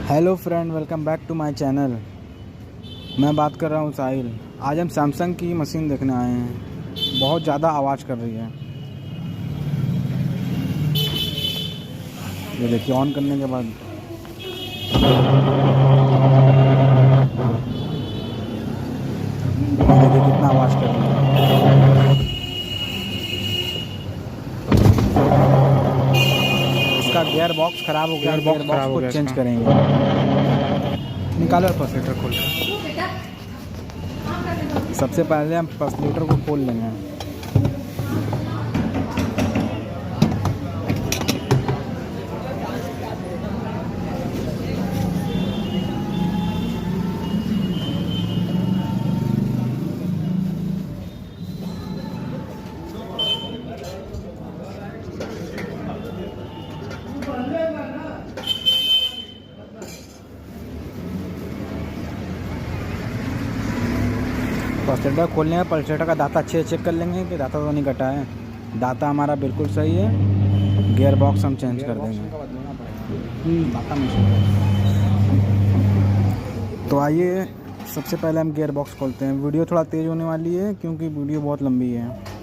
Hello friend, welcome back to my channel. मैं बात कर रहा हूँ साहिल। आज हम सैमसंग की मशीन देखने आए हैं। बहुत ज़्यादा आवाज़ कर रही है। ये देखिए, ऑन करने के बाद ये देखिए कितना आवाज़ कर रही है। इसका गियर बॉक्स ख़राब हो गया। गियर बॉक्स को चेंज करेंगे। निकालो पसलीटर खोल कर। सबसे पहले हम पसलीटर को खोल लेंगे। पल्सेटर खोलने में पल्सेटर का दाता अच्छे से चेक कर लेंगे कि दाता तो नहीं कटा है। दाता हमारा बिल्कुल सही है। गियर बॉक्स हम चेंज कर देंगे। तो आइए, सबसे पहले हम गियर बॉक्स खोलते हैं। वीडियो थोड़ा तेज़ होने वाली है क्योंकि वीडियो बहुत लंबी है।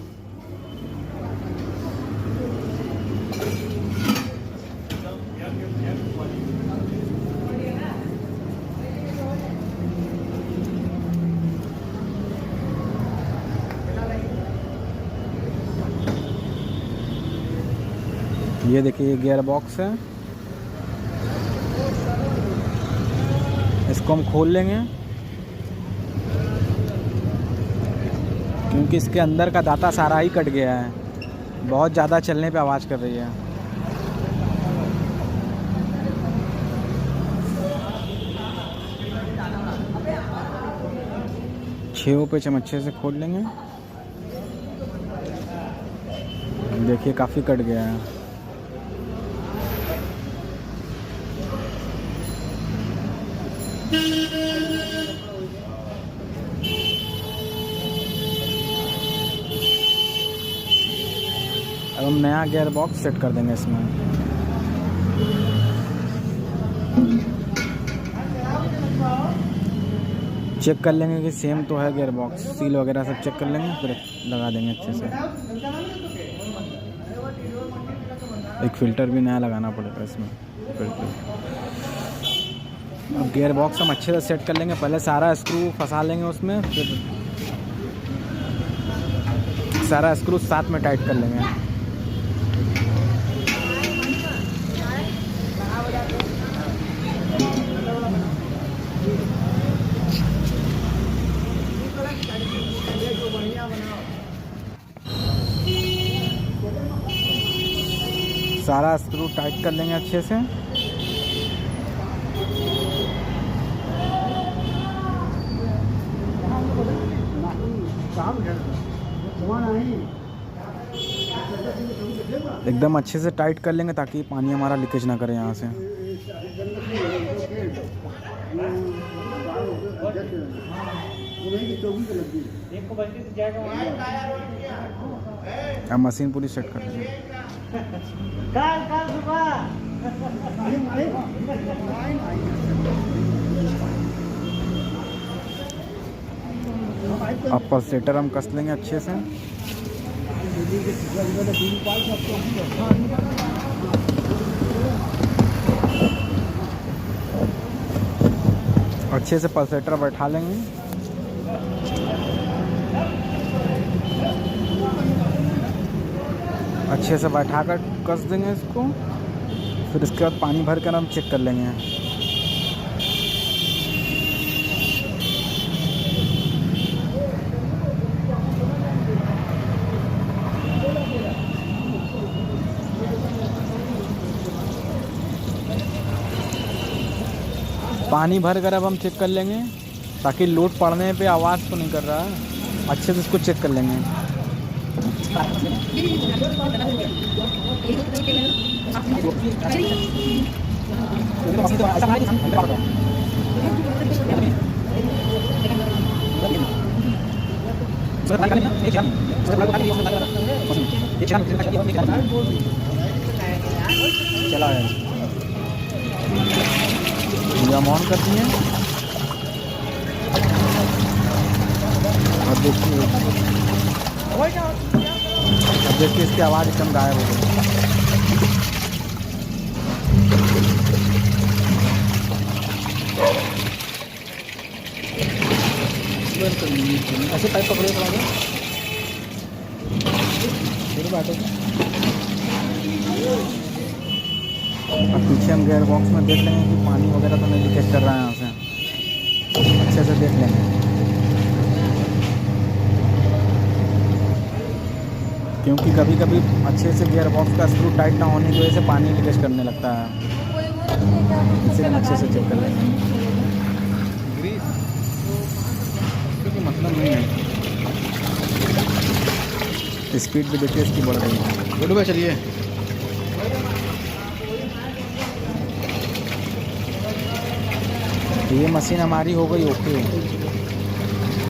ये देखिए, ये गियर बॉक्स है। इसको हम खोल लेंगे क्योंकि इसके अंदर का दाता सारा ही कट गया है। बहुत ज़्यादा चलने पे आवाज़ कर रही है। छेव पे हम अच्छे से खोल लेंगे। देखिए, काफ़ी कट गया है। अब हम नया गियर बॉक्स सेट कर देंगे इसमें। चेक कर लेंगे कि सेम तो है गियर बॉक्स। सील वगैरह सब चेक कर लेंगे, फिर लगा देंगे अच्छे से। एक फ़िल्टर भी नया लगाना पड़ेगा इसमें, फिल्टर। अब गियर बॉक्स हम अच्छे से सेट कर लेंगे। पहले सारा स्क्रू फंसा लेंगे उसमें, फिर सारा स्क्रू साथ में टाइट कर लेंगे। सारा स्क्रू टाइट कर लेंगे अच्छे से। एकदम अच्छे से टाइट कर लेंगे ताकि पानी हमारा लीकेज ना करे यहाँ से। अब मशीन पूरी सेट कर लेंगे। अब पल्सेटर हम कस लेंगे अच्छे से। अच्छे से पल्सेटर बैठा लेंगे। अच्छे से बैठा कर कस देंगे इसको। फिर इसके बाद पानी भर कर हम चेक कर लेंगे। पानी भर कर अब हम चेक कर लेंगे ताकि लोड पड़ने पे आवाज़ तो नहीं कर रहा है। अच्छे से इसको चेक कर लेंगे। चला है। ये हम ऑन कर दिए। अब देखिए, इसकी आवाज़ एकदम गायब हो गई। ऐसे पाइप पकड़े थोड़ा सा, फिर बैठो। अब पीछे हम गेयर बॉक्स में देख लेंगे कि पानी वगैरह तो नहीं लीकेज कर रहा है यहाँ से, अच्छे से देख लेंगे। क्योंकि कभी कभी अच्छे से गियर बॉक्स का स्क्रू टाइट ना होने की वजह से पानी लीकेज करने लगता है, इसे हम अच्छे से चेक कर लेंगे। ग्रीस क्योंकि मतलब नहीं है। स्पीड भी देखिए इसकी बढ़ रही है। बोलो भाई चलिए। ये मशीन हमारी हो गई ओके।